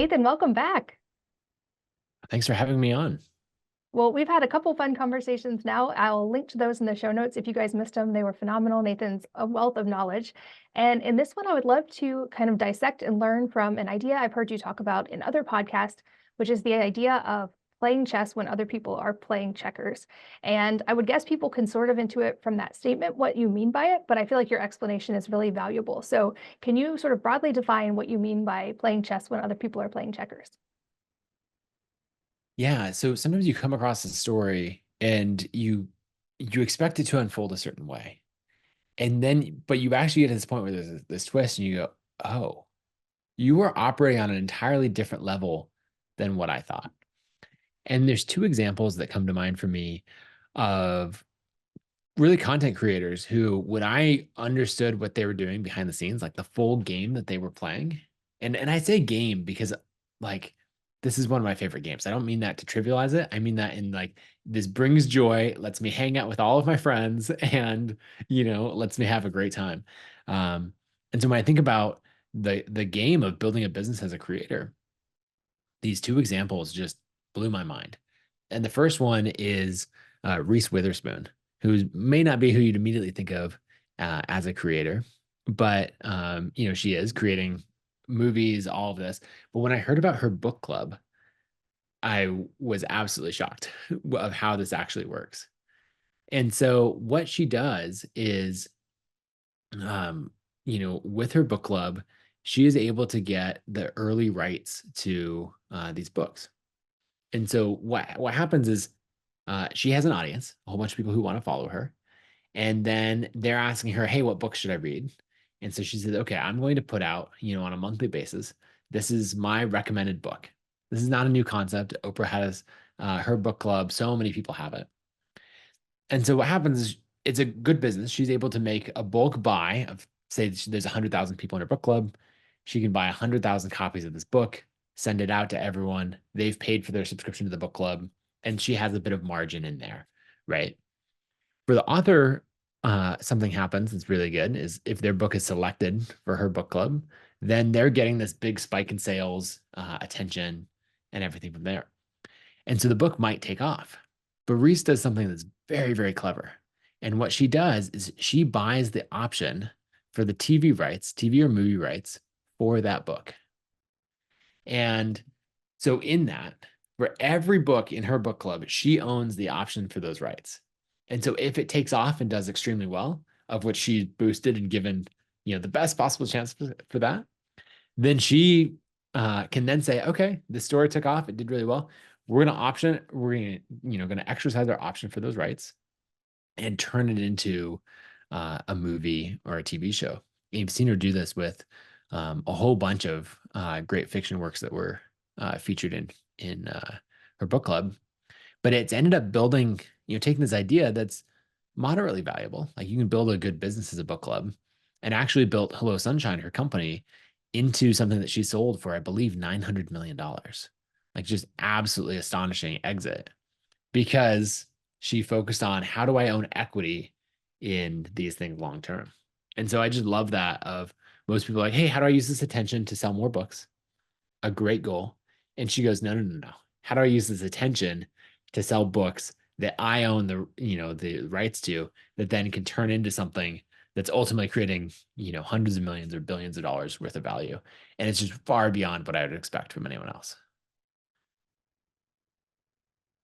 Nathan, welcome back. Thanks for having me on. Well, we've had a couple fun conversations now. I'll link to those in the show notes if you guys missed them. They were phenomenal. Nathan's a wealth of knowledge. And in this one, I would love to kind of dissect and learn from an idea I've heard you talk about in other podcasts, which is the idea of playing chess when other people are playing checkers. And I would guess people can sort of intuit from that statement what you mean by it, but I feel like your explanation is really valuable. So can you sort of broadly define what you mean by playing chess when other people are playing checkers? Yeah, so sometimes you come across a story and you expect it to unfold a certain way. And then but you actually get to this point where there's this twist and you go, "Oh, you are operating on an entirely different level than what I thought." And there's two examples that come to mind for me of really content creators who, when I understood what they were doing behind the scenes, like the full game that they were playing, and I say game because like this is one of my favorite games. I don't mean that to trivialize it. I mean that in like this brings joy, lets me hang out with all of my friends, and lets me have a great time. And so when I think about the game of building a business as a creator, these two examples just blew my mind. And the first one is Reese Witherspoon, who may not be who you'd immediately think of as a creator, but she is creating movies, all of this. But when I heard about her book club, I was absolutely shocked of how this actually works. And so what she does is, with her book club, she is able to get the early rights to these books. And so what happens is she has an audience, a whole bunch of people who want to follow her. And then they're asking her, hey, what book should I read? And so she says, okay, I'm going to put out, on a monthly basis, this is my recommended book. This is not a new concept. Oprah has her book club. So many people have it. And so what happens is it's a good business. She's able to make a bulk buy of, say, there's 100,000 people in her book club. She can buy 100,000 copies of this book, send it out to everyone. They've paid for their subscription to the book club, and she has a bit of margin in there, right? For the author, something happens that's really good is if their book is selected for her book club, then they're getting this big spike in sales, attention, and everything from there. And so the book might take off. But Reese does something that's very, very clever. And what she does is she buys the option for the TV rights, TV or movie rights for that book. And so in that, for every book in her book club, she owns the option for those rights. And so if it takes off and does extremely well, of which she boosted and given, the best possible chance for that, then she can then say, okay, the story took off, it did really well. We're going to exercise our option for those rights and turn it into a movie or a TV show. And you've seen her do this with a whole bunch of great fiction works that were featured in her book club. But it's ended up building, taking this idea that's moderately valuable. Like you can build a good business as a book club, and actually built Hello Sunshine, her company, into something that she sold for, I believe, $900 million. Like just absolutely astonishing exit because she focused on how do I own equity in these things long term. And so I just love that of most people are like, hey, how do I use this attention to sell more books? A great goal. And she goes, no, no, no, no. How do I use this attention to sell books that I own the rights to, that then can turn into something that's ultimately creating, hundreds of millions or billions of dollars worth of value. And it's just far beyond what I would expect from anyone else.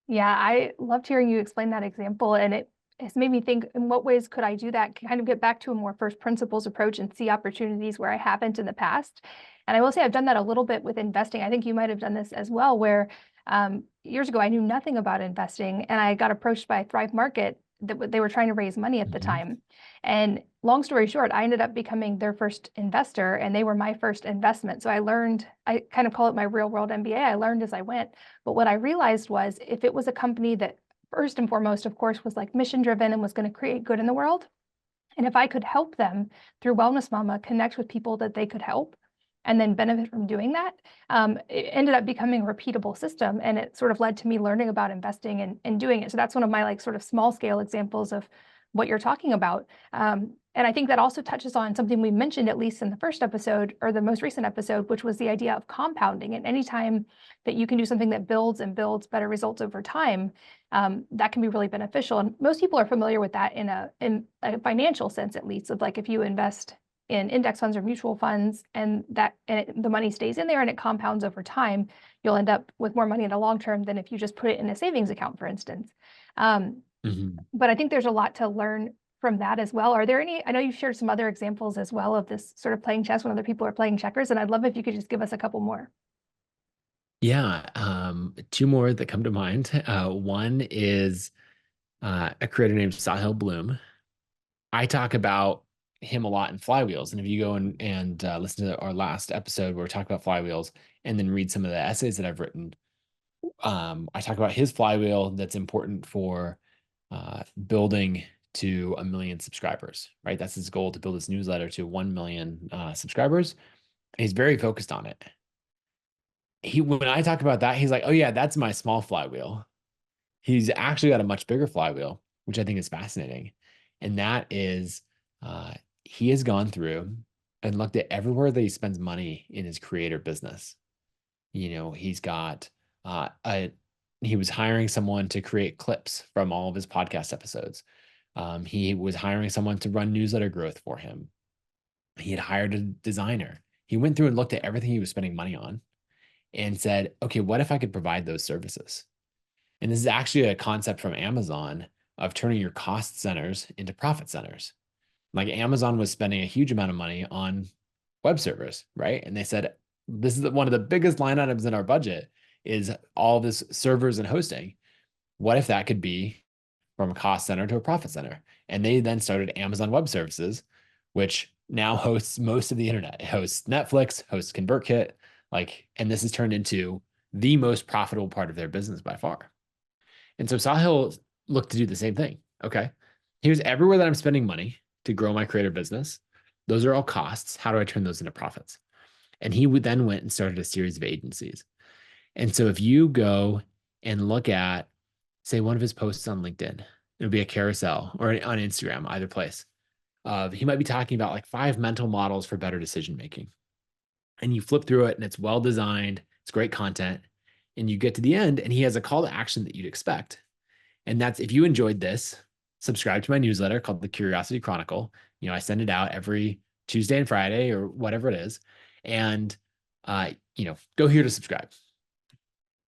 Yeah, I loved hearing you explain that example, and it has made me think, in what ways could I do that? Kind of get back to a more first principles approach and see opportunities where I haven't in the past. And I will say I've done that a little bit with investing. I think you might have done this as well, where years ago I knew nothing about investing, and I got approached by Thrive Market that they were trying to raise money at the Mhm. time. And long story short, I ended up becoming their first investor, and they were my first investment. So I learned, I kind of call it my real world MBA. I learned as I went. But what I realized was, if it was a company that first and foremost, of course, was like mission driven and was going to create good in the world, and if I could help them through Wellness Mama connect with people that they could help and then benefit from doing that, it ended up becoming a repeatable system. And it sort of led to me learning about investing and doing it. So that's one of my like sort of small scale examples of what you're talking about. And I think that also touches on something we mentioned, at least in the first episode or the most recent episode, which was the idea of compounding. And anytime that you can do something that builds and builds better results over time, that can be really beneficial. And most people are familiar with that in a financial sense, at least, of like if you invest in index funds or mutual funds and the money stays in there and it compounds over time, you'll end up with more money in the long term than if you just put it in a savings account, for instance. Mhm. But I think there's a lot to learn from that as well. Are there any, I know you've shared some other examples as well of this sort of playing chess when other people are playing checkers, and I'd love if you could just give us a couple more. Yeah, two more that come to mind. One is a creator named Sahil Bloom. I talk about him a lot in flywheels. And if you go and listen to our last episode where we talk about flywheels and then read some of the essays that I've written, I talk about his flywheel that's important for building to 1 million subscribers, right? That's his goal, to build his newsletter to 1 million subscribers. And he's very focused on it. When I talk about that, he's like, oh yeah, that's my small flywheel. He's actually got a much bigger flywheel, which I think is fascinating. And that is, he has gone through and looked at everywhere that he spends money in his creator business. He's got he was hiring someone to create clips from all of his podcast episodes. He was hiring someone to run newsletter growth for him. He had hired a designer. He went through and looked at everything he was spending money on and said, okay, what if I could provide those services? And this is actually a concept from Amazon of turning your cost centers into profit centers. Like Amazon was spending a huge amount of money on web servers, right? And they said, this is one of the biggest line items in our budget is all this servers and hosting. What if that could be from a cost center to a profit center? And they then started Amazon Web Services, which now hosts most of the internet. It hosts Netflix, hosts ConvertKit, and this has turned into the most profitable part of their business by far. And so Sahil looked to do the same thing. Okay. Here's everywhere that I'm spending money to grow my creator business. Those are all costs. How do I turn those into profits? And he would then went and started a series of agencies. And so if you go and look at, say, one of his posts on LinkedIn, it'll be a carousel or on Instagram, either place. He might be talking about like 5 mental models for better decision making. And you flip through it and it's well designed, it's great content. And you get to the end and he has a call to action that you'd expect. And that's, if you enjoyed this, subscribe to my newsletter called The Curiosity Chronicle. I send it out every Tuesday and Friday or whatever it is. And, go here to subscribe.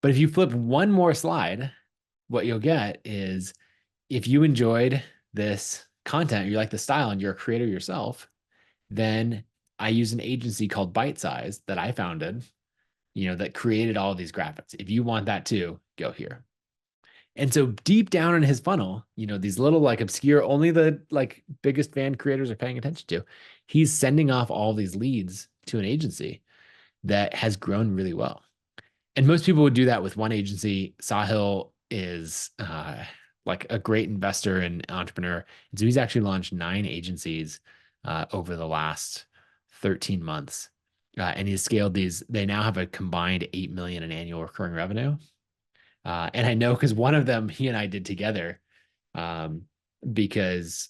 But if you flip one more slide, what you'll get is if you enjoyed this content, you like the style and you're a creator yourself, then I use an agency called Bite Size that I founded, that created all of these graphics. If you want that too, go here. And so deep down in his funnel, these little obscure, only the biggest fan creators are paying attention to, he's sending off all these leads to an agency that has grown really well. And most people would do that with one agency. Sahil is a great investor and entrepreneur. And so he's actually launched 9 agencies over the last 13 months. And he's scaled these. They now have a combined 8 million in annual recurring revenue. And I know because one of them he and I did together, because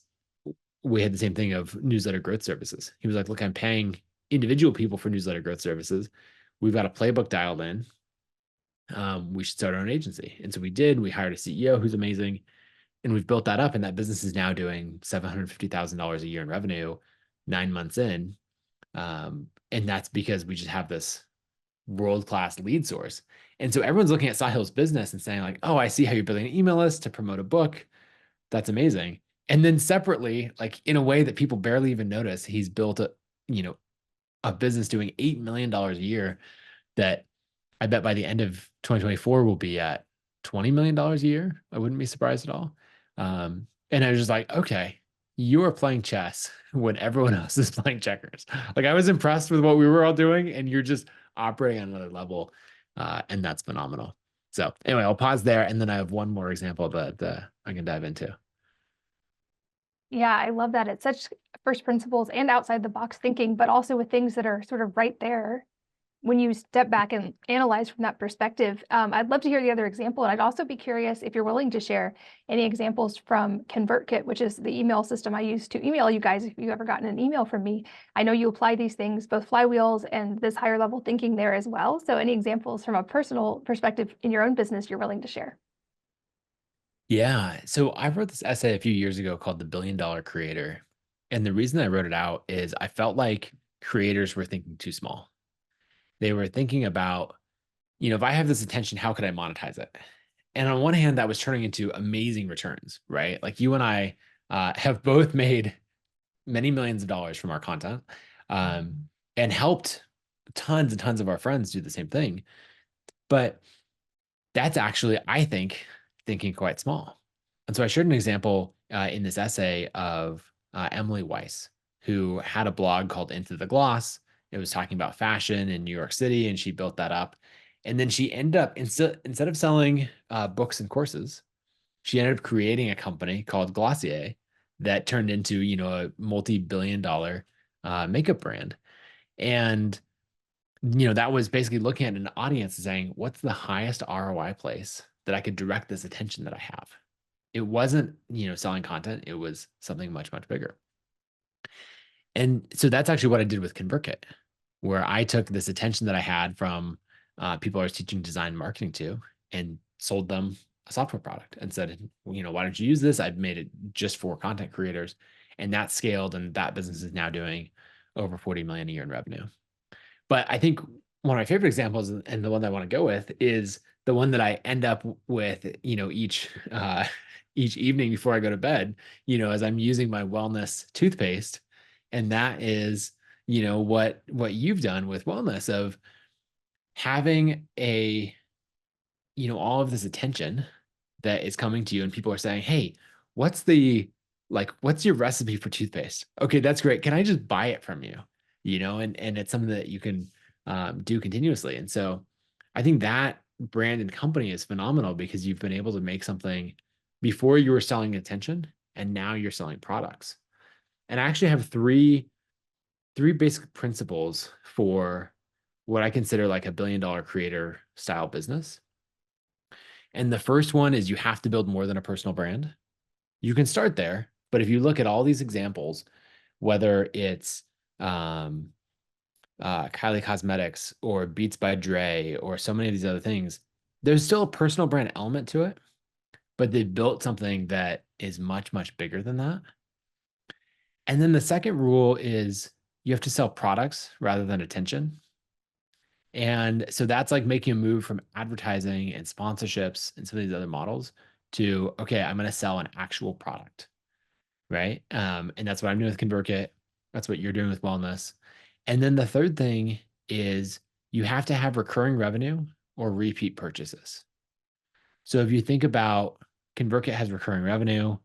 we had the same thing of newsletter growth services. He was like, look, I'm paying individual people for newsletter growth services. We've got a playbook dialed in. We should start our own agency. And so we did. We hired a CEO who's amazing. And we've built that up. And that business is now doing $750,000 a year in revenue 9 months in. And that's because we just have this world-class lead source. And so everyone's looking at Sahil's business and saying like, oh, I see how you're building an email list to promote a book. That's amazing. And then separately, in a way that people barely even notice, he's built a business doing $8 million a year that I bet by the end of 2024 will be at $20 million a year. I wouldn't be surprised at all. And I was just like, okay, you are playing chess when everyone else is playing checkers. I was impressed with what we were all doing, and you're just operating on another level. And that's phenomenal. So anyway, I'll pause there. And then I have one more example that I can dive into. Yeah, I love that. It's such first principles and outside the box thinking, but also with things that are sort of right there when you step back and analyze from that perspective, I'd love to hear the other example. And I'd also be curious if you're willing to share any examples from ConvertKit, which is the email system I use to email you guys if you've ever gotten an email from me. I know you apply these things, both flywheels and this higher level thinking there as well. So any examples from a personal perspective in your own business you're willing to share? Yeah. So I wrote this essay a few years ago called The $1 Billion Creator. And the reason I wrote it out is I felt like creators were thinking too small. They were thinking about, if I have this attention, how could I monetize it? And on one hand, that was turning into amazing returns, right? Like you and I have both made many millions of dollars from our content, and helped tons and tons of our friends do the same thing. But that's actually, I think, thinking quite small. And so I shared an example in this essay of Emily Weiss, who had a blog called Into the Gloss. It was talking about fashion in New York City, and she built that up. And then she ended up, instead of selling books and courses, she ended up creating a company called Glossier that turned into, a multi-billion-dollar makeup brand. And that was basically looking at an audience and saying, what's the highest ROI place that I could direct this attention that I have? It wasn't, selling content. It was something much, much bigger. And so that's actually what I did with ConvertKit, where I took this attention that I had from people I was teaching design marketing to and sold them a software product and said, why don't you use this? I've made it just for content creators. And that scaled, and that business is now doing over 40 million a year in revenue. But I think one of my favorite examples, and the one that I want to go with, is the one that I end up with, each evening before I go to bed, as I'm using my wellness toothpaste. And that is, what you've done with wellness, of having all of this attention that is coming to you, and people are saying, hey, what's what's your recipe for toothpaste? Okay, that's great. Can I just buy it from you? And it's something that you can do continuously. And so I think that brand and company is phenomenal, because you've been able to make something before you were selling attention, and now you're selling products. And I actually have three basic principles for what I consider like a $1 billion creator style business. And the first one is, you have to build more than a personal brand. You can start there, but if you look at all these examples, whether it's Kylie Cosmetics or Beats by Dre or so many of these other things, there's still a personal brand element to it, but they've built something that is much, much bigger than that. And then the second rule is, you have to sell products rather than attention. And so that's like making a move from advertising and sponsorships and some of these other models to, okay, I'm going to sell an actual product, right? And that's what I'm doing with ConvertKit. That's what you're doing with wellness. And then the third thing is, you have to have recurring revenue or repeat purchases. So if you think about, ConvertKit has recurring revenue,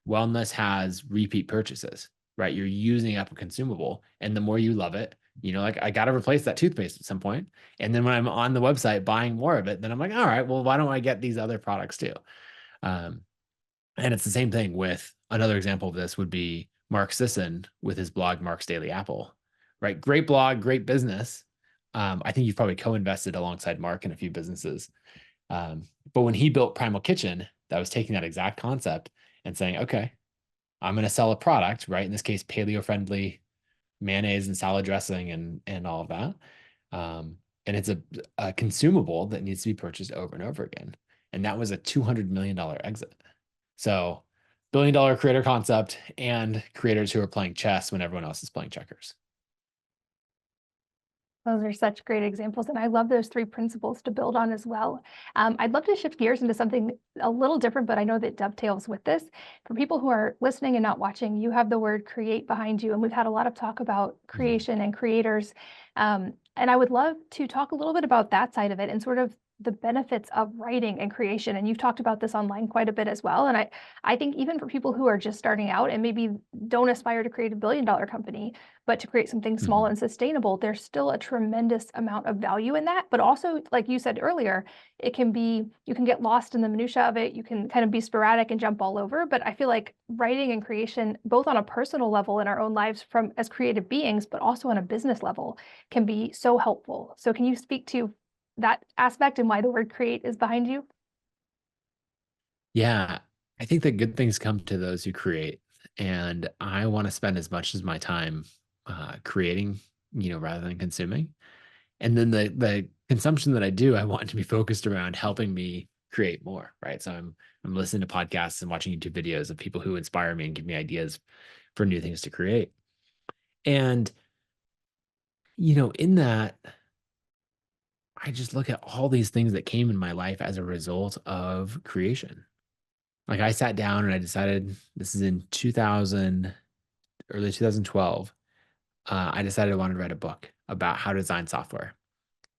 wellness has repeat purchases, right? You're using up a consumable, and the more you love it, like, I got to replace that toothpaste at some point. And then when I'm on the website buying more of it, then I'm like, all right, well, why don't I get these other products too? And it's the same thing with, another example of this would be Mark Sisson with his blog, Mark's Daily Apple, right? Great blog, great business. I think you've probably co-invested alongside Mark in a few businesses. But when he built Primal Kitchen, that was taking that exact concept and saying, okay, I'm going to sell a product, right? In this case, paleo-friendly mayonnaise and salad dressing and all of that. And it's a consumable that needs to be purchased over and over again. And that was a $200 million exit. So $1 billion creator concept, and creators who are playing chess when everyone else is playing checkers. Those are such great examples, and I love those three principles to build on as well. I'd love to shift gears into something a little different, but I know that dovetails with this. For people who are listening and not watching, you have the word create behind you, and we've had a lot of talk about creation and creators. And I would love to talk a little bit about that side of it, and sort of the benefits of writing and creation. And you've talked about this online quite a bit as well. And I think even for people who are just starting out and maybe don't aspire to create a billion-dollar company, but to create something small Mhm. and sustainable, there's still a tremendous amount of value in that. But also, like you said earlier, it can be, you can get lost in the minutia of it. You can kind of be sporadic and jump all over. But I feel like writing and creation, both on a personal level in our own lives from as creative beings, but also on a business level, can be so helpful. So can you speak to that aspect and why the word create is behind you? Yeah, I think that good things come to those who create, and I want to spend as much as my time creating, rather than consuming. And then the consumption that I do, I want to be focused around helping me create more, right? So I'm listening to podcasts and watching YouTube videos of people who inspire me and give me ideas for new things to create. And in that, I just look at all these things that came in my life as a result of creation. Like I sat down and I decided this is in 2000, early 2012. I decided I wanted to write a book about how to design software.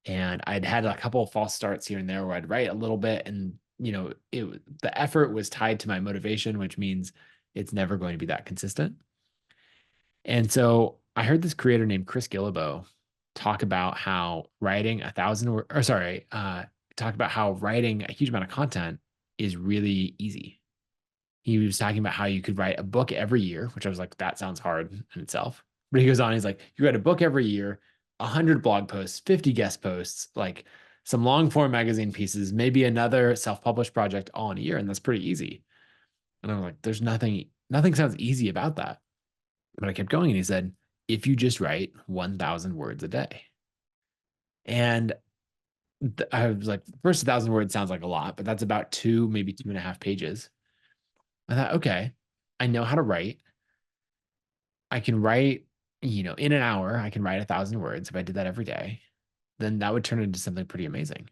And I'd had a couple of false starts here and there where I'd write a little bit and, the effort was tied to my motivation, which means it's never going to be that consistent. And so I heard this creator named Chris Gillibo talk about how writing a thousand or sorry, talk about how writing a huge amount of content is really easy. He was talking about how you could write a book every year, which I was like, that sounds hard in itself. But he goes on, he's like, you write a book every year, 100 blog posts, 50 guest posts, like some long form magazine pieces, maybe another self published project all in a year. And that's pretty easy. And I'm like, there's nothing sounds easy about that. But I kept going and he said, if you just write 1,000 words a day. And I was like, first 1,000 words sounds like a lot, but that's about two, maybe 2.5 pages. I thought, okay, I know how to write. I can write, in an hour, I can write 1,000 words. If I did that every day, then that would turn into something pretty amazing.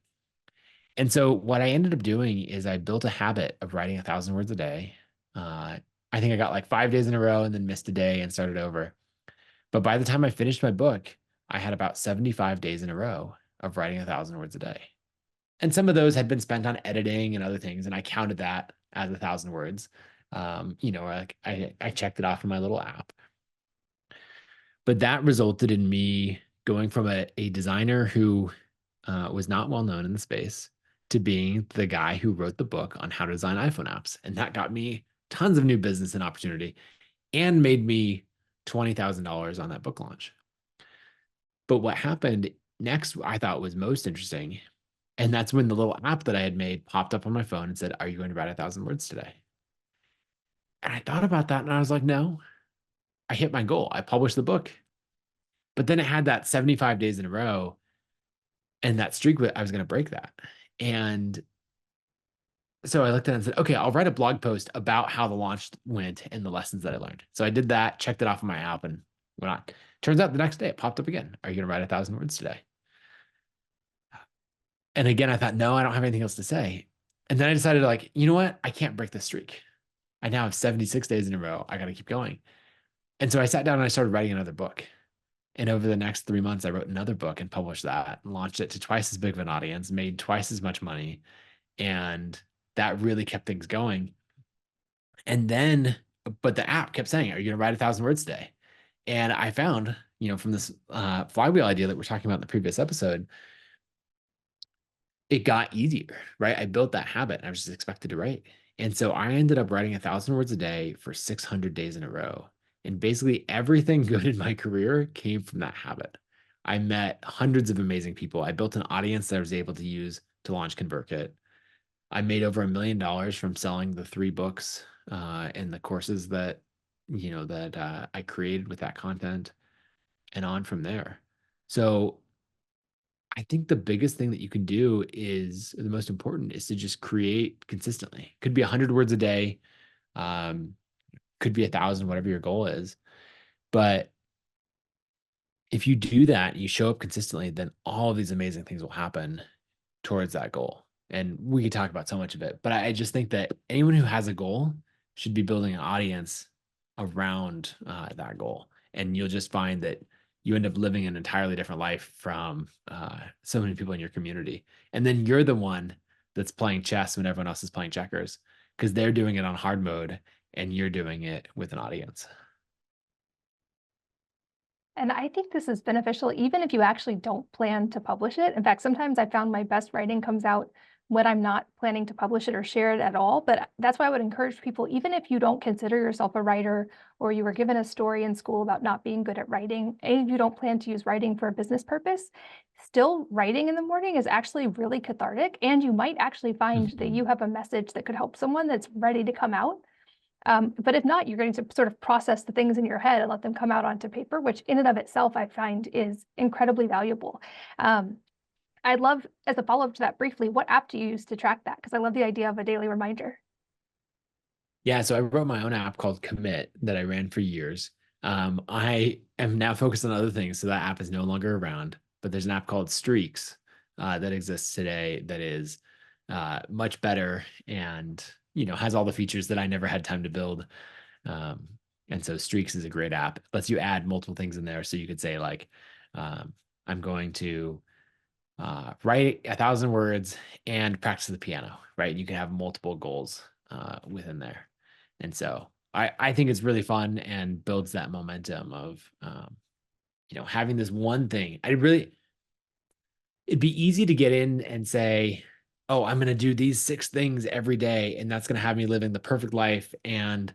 And so what I ended up doing is I built a habit of writing 1,000 words a day. Uh, I think I got like 5 days in a row and then missed a day and started over. But by the time I finished my book, I had about 75 days in a row of writing 1,000 words a day. And some of those had been spent on editing and other things, and I counted that as 1,000 words. Like I checked it off in my little app. But that resulted in me going from a designer who was not well known in the space to being the guy who wrote the book on how to design iPhone apps. And that got me tons of new business and opportunity and made me $20,000 on that book launch. But what happened next, I thought was most interesting. And that's when the little app that I had made popped up on my phone and said, are you going to write 1,000 words today? And I thought about that and I was like, no, I hit my goal. I published the book. But then it had that 75 days in a row and that streak, I was going to break that. And so I looked at it and said, okay, I'll write a blog post about how the launch went and the lessons that I learned. So I did that, checked it off on my app, and went on. Turns out the next day it popped up again. Are you going to write 1,000 words today? And again, I thought, no, I don't have anything else to say. And then I decided, like, you know what? I can't break this streak. I now have 76 days in a row. I got to keep going. And so I sat down and I started writing another book. And over the next 3 months, I wrote another book and published that and launched it to twice as big of an audience, made twice as much money. And that really kept things going. And then, but the app kept saying, are you going to write 1,000 words today? And I found, from this flywheel idea that we're talking about in the previous episode, it got easier, right? I built that habit and I was just expected to write. And so I ended up writing 1,000 words a day for 600 days in a row. And basically everything good in my career came from that habit. I met hundreds of amazing people. I built an audience that I was able to use to launch ConvertKit. I made over $1 million from selling the 3 books and the courses that I created with that content and on from there. So I think the biggest thing that you can do is the most important is to just create consistently. Could be 100 words a day, um, could be 1,000, whatever your goal is. But if you do that and you show up consistently, then all of these amazing things will happen towards that goal. And we could talk about so much of it, but I just think that anyone who has a goal should be building an audience around that goal. And you'll just find that you end up living an entirely different life from so many people in your community. And then you're the one that's playing chess when everyone else is playing checkers because they're doing it on hard mode and you're doing it with an audience. And I think this is beneficial even if you actually don't plan to publish it. In fact, sometimes I found my best writing comes out when I'm not planning to publish it or share it at all. But that's why I would encourage people, even if you don't consider yourself a writer or you were given a story in school about not being good at writing, and you don't plan to use writing for a business purpose, still writing in the morning is actually really cathartic. And you might actually find that Mhm. you have a message that could help someone that's ready to come out. But if not, you're going to sort of process the things in your head and let them come out onto paper, which in and of itself I find is incredibly valuable. Um, I'd love, as a follow-up to that briefly, what app do you use to track that? Because I love the idea of a daily reminder. Yeah, so I wrote my own app called Commit that I ran for years. I am now focused on other things, so that app is no longer around. But there's an app called Streaks that exists today that is much better and has all the features that I never had time to build. Um, and so Streaks is a great app. It lets you add multiple things in there, so you could say like, um, I'm going to write 1,000 words and practice the piano. Right? You can have multiple goals within there. And so I think it's really fun and builds that momentum of having this one thing. It'd be easy to get in and say, oh, I'm gonna do these 6 things every day, and that's gonna have me living the perfect life. And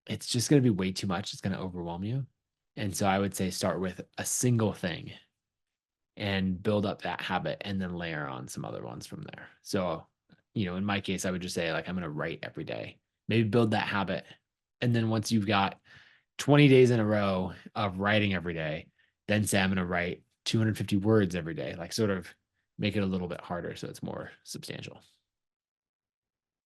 it's just gonna be way too much. It's gonna overwhelm you. And so I would say start with a single thing and build up that habit and then layer on some other ones from there. So, in my case, I would just say, like, I'm going to write every day, maybe build that habit. And then once you've got 20 days in a row of writing every day, then say, I'm going to write 250 words every day, like sort of make it a little bit harder so it's more substantial.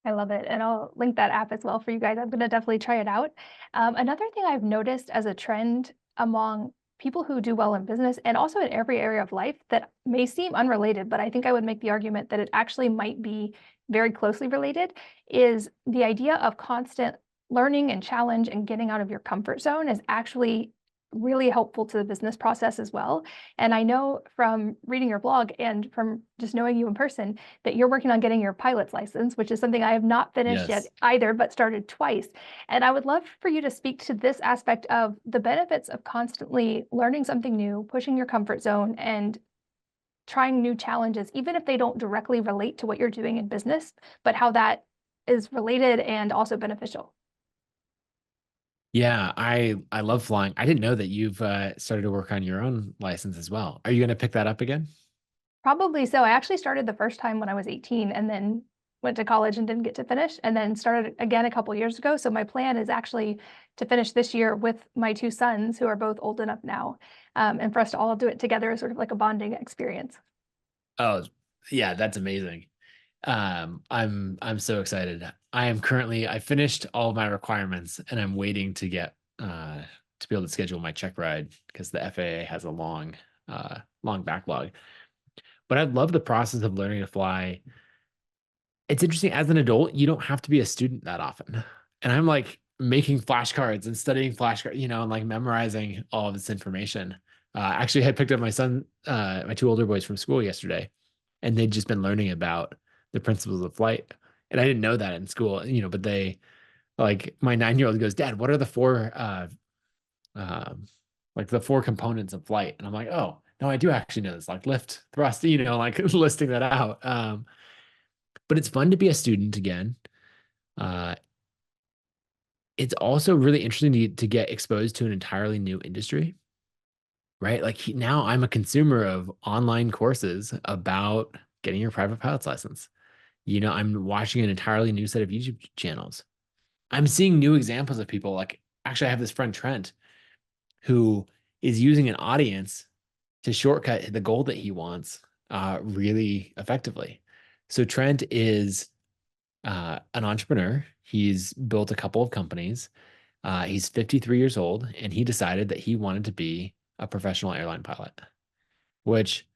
I love it. And I'll link that app as well for you guys. I'm going to definitely try it out. Another thing I've noticed as a trend among people who do well in business and also in every area of life that may seem unrelated, but I think I would make the argument that it actually might be very closely related is the idea of constant learning and challenge and getting out of your comfort zone is actually really helpful to the business process as well. And I know from reading your blog and from just knowing you in person that you're working on getting your pilot's license, which is something I have not finished yet Yes. either, but started twice. And I would love for you to speak to this aspect of the benefits of constantly learning something new, pushing your comfort zone, and trying new challenges, even if they don't directly relate to what you're doing in business, but how that is related and also beneficial. Yeah, I love flying. I didn't know that you've started to work on your own license as well. Are you going to pick that up again? Probably so. I actually started the first time when I was 18 and then went to college and didn't get to finish, and then started again a couple years ago. So my plan is actually to finish this year with my two sons, who are both old enough now, and for us to all do it together as sort of like a bonding experience. Oh, yeah, that's amazing. I'm so excited. I finished all of my requirements and I'm waiting to get to be able to schedule my check ride because the FAA has a long backlog. But I love the process of learning to fly. It's interesting as an adult, you don't have to be a student that often. And I'm like making flashcards and studying flashcards, and like memorizing all of this information. Actually, I had picked up my 2 older boys from school yesterday, and they'd just been learning about the principles of flight. And I didn't know that in school, but they like my 9-year-old goes, Dad, what are the um, the four components of flight? And I'm like, oh, no, I do actually know this, like lift, thrust, like listing that out. But it's fun to be a student again. Uh, it's also really interesting to get exposed to an entirely new industry, right? Like now I'm a consumer of online courses about getting your private pilot's license. I'm watching an entirely new set of YouTube channels. I'm seeing new examples of people. Like, actually, I have this friend, Trent, who is using an audience to shortcut the goal that he wants really effectively. So, Trent is an entrepreneur. He's built a couple of companies. He's 53 years old, and he decided that he wanted to be a professional airline pilot, which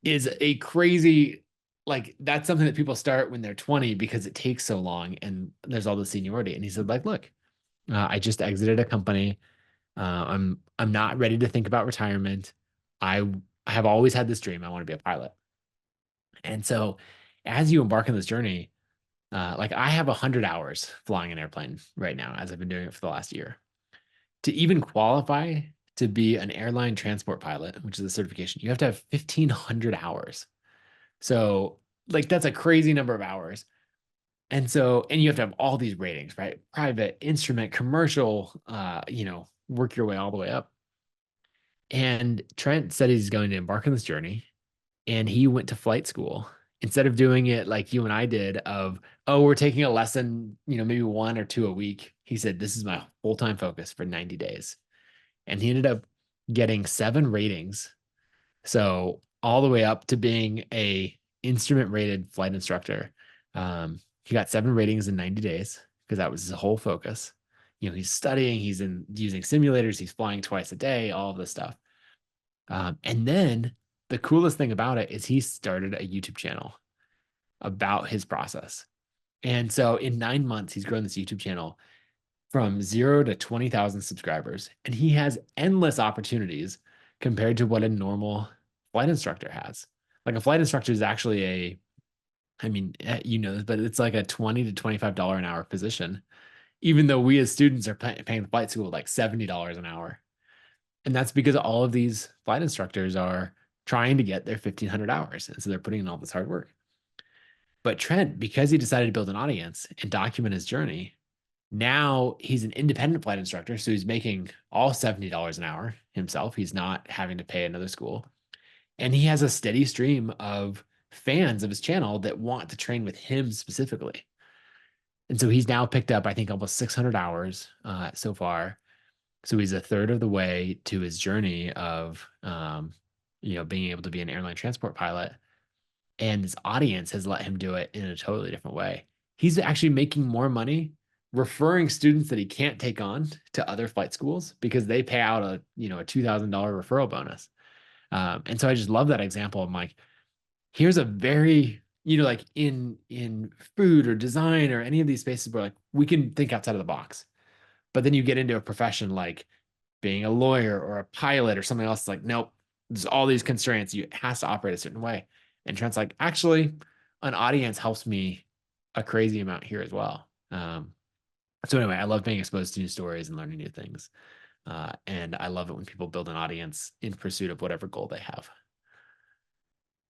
is a crazy, like, that's something that people start when they're 20 because it takes so long and there's all the seniority. And he said, like, look, I just exited a company I'm not ready to think about retirement. I have always had this dream. I want to be a pilot. And so as you embark on this journey, like I have 100 hours flying an airplane right now, as I've been doing it for the last year. To even qualify to be an airline transport pilot, which is a certification, you have to have 1,500 hours. So, like, that's a crazy number of hours. And so, and you have to have all these ratings, right? Private, instrument, commercial, work your way all the way up. And Trent said he's going to embark on this journey, and he went to flight school instead of doing it like you and I did of, oh, we're taking a lesson, maybe one or two a week. He said, this is my full-time focus for 90 days. And he ended up getting 7 ratings. So all the way up to being a instrument rated flight instructor. He got 7 ratings in 90 days because that was his whole focus. He's studying, he's using simulators, he's flying twice a day, all of this stuff. And then the coolest thing about it is he started a YouTube channel about his process. And so in 9 months, he's grown this YouTube channel from 0 to 20,000 subscribers. And he has endless opportunities compared to what a normal flight instructor has. Like a flight instructor is actually but it's like a $20 to $25 an hour position, even though we as students are paying the flight school like $70 an hour. And that's because all of these flight instructors are trying to get their 1,500 hours. And so they're putting in all this hard work. But Trent, because he decided to build an audience and document his journey, now he's an independent flight instructor. So he's making all $70 an hour himself. He's not having to pay another school. And he has a steady stream of fans of his channel that want to train with him specifically. And so he's now picked up, I think, almost 600 hours so far. So he's a third of the way to his journey of, being able to be an airline transport pilot. And his audience has let him do it in a totally different way. He's actually making more money referring students that he can't take on to other flight schools because they pay out a $2,000 referral bonus. And so I just love that example. I'm like, here's a very, like in food or design or any of these spaces where like we can think outside of the box. But then you get into a profession like being a lawyer or a pilot or something else, like, nope, there's all these constraints. You it has to operate a certain way. And Trent's like, actually, an audience helps me a crazy amount here as well. So anyway, I love being exposed to new stories and learning new things. And I love it when people build an audience in pursuit of whatever goal they have.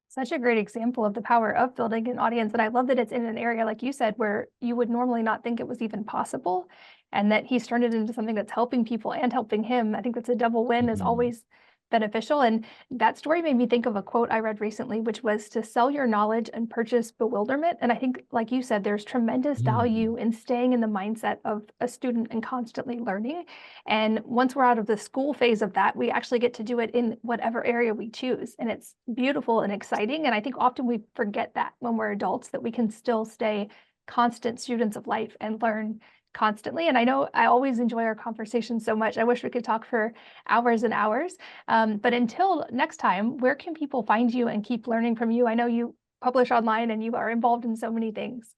Such a great example of the power of building an audience. And I love that it's in an area, like you said, where you would normally not think it was even possible. And that he's turned it into something that's helping people and helping him. I think that's a double win is Mhm. always beneficial. And that story made me think of a quote I read recently, which was to sell your knowledge and purchase bewilderment. And I think, like you said, there's tremendous value Mm. in staying in the mindset of a student and constantly learning. And once we're out of the school phase of that, we actually get to do it in whatever area we choose. And it's beautiful and exciting. And I think often we forget that when we're adults, that we can still stay constant students of life and learn constantly. And I know I always enjoy our conversation so much. I wish we could talk for hours and hours. But until next time, where can people find you and keep learning from you? I know you publish online and you are involved in so many things.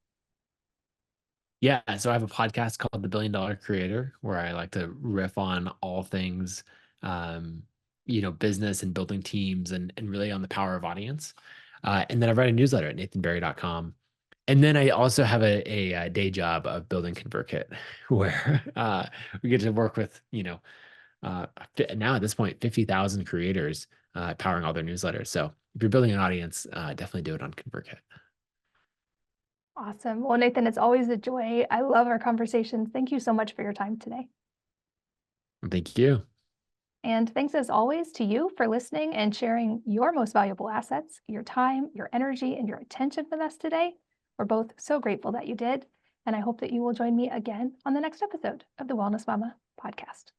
Yeah, so I have a podcast called The $1 Billion Creator where I like to riff on all things, um, business and building teams and really on the power of audience. And then I write a newsletter at nathanbarry.com. And then I also have a day job of building ConvertKit where we get to work with, now at this point, 50,000 creators powering all their newsletters. So if you're building an audience, definitely do it on ConvertKit. Awesome. Well, Nathan, it's always a joy. I love our conversations. Thank you so much for your time today. Thank you. And thanks as always to you for listening and sharing your most valuable assets, your time, your energy, and your attention with us today. We're both so grateful that you did. And I hope that you will join me again on the next episode of the Wellness Mama podcast.